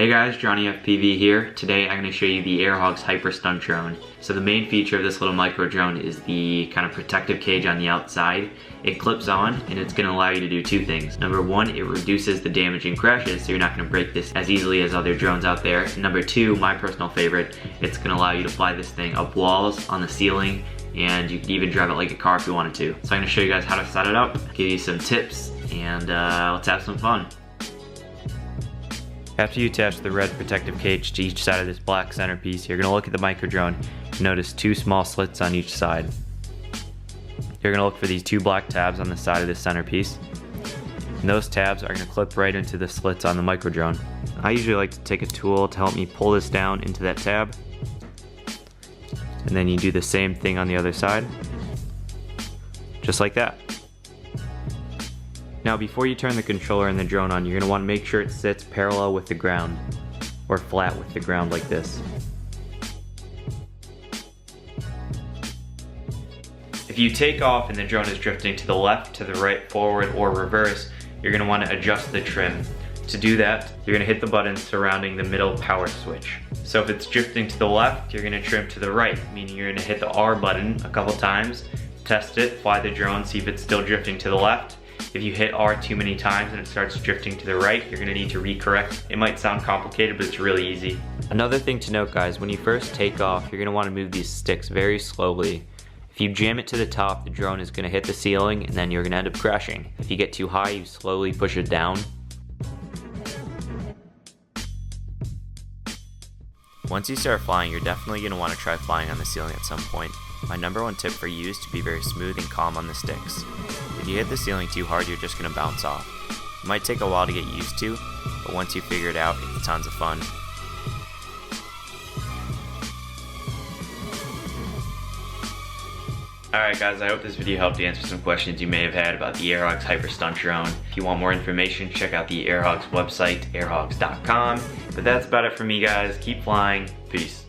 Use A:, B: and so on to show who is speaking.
A: Hey guys, Johnny FPV here. Today I'm going to show you the Air Hogs Hyper Stunt drone. So the main feature of this little micro drone is the kind of protective cage on the outside. It clips on and it's going to allow you to do two things. Number one, it reduces the damage and crashes, so you're not going to break this as easily as other drones out there. Number two, my personal favorite, it's going to allow you to fly this thing up walls, on the ceiling, and you can even drive it like a car if you wanted to. So I'm going to show you guys how to set it up, give you some tips, and let's have some fun. After you attach the red protective cage to each side of this black centerpiece, you're going to look at the micro drone and notice two small slits on each side. You're going to look for these two black tabs on the side of this centerpiece, and those tabs are going to clip right into the slits on the micro drone. I usually like to take a tool to help me pull this down into that tab, and then you do the same thing on the other side, just like that. Now before you turn the controller and the drone on, you're going to want to make sure it sits parallel with the ground, or flat with the ground like this. If you take off and the drone is drifting to the left, to the right, forward, or reverse, you're going to want to adjust the trim. To do that, you're going to hit the button surrounding the middle power switch. So if it's drifting to the left, you're going to trim to the right, meaning you're going to hit the R button a couple times, test it, fly the drone, see if it's still drifting to the left. If you hit R too many times and it starts drifting to the right, you're gonna need to recorrect. It might sound complicated, but it's really easy. Another thing to note, guys, when you first take off, you're gonna wanna move these sticks very slowly. If you jam it to the top, the drone is gonna hit the ceiling and then you're gonna end up crashing. If you get too high, you slowly push it down. Once you start flying, you're definitely gonna wanna try flying on the ceiling at some point. My number one tip for you is to be very smooth and calm on the sticks. If you hit the ceiling too hard, you're just gonna bounce off. It might take a while to get used to, but once you figure it out, it's tons of fun. Alright guys, I hope this video helped answer some questions you may have had about the Air Hogs Hyper Stunt drone. If you want more information, check out the Air Hogs website, airhogs.com. But that's about it for me guys. Keep flying. Peace.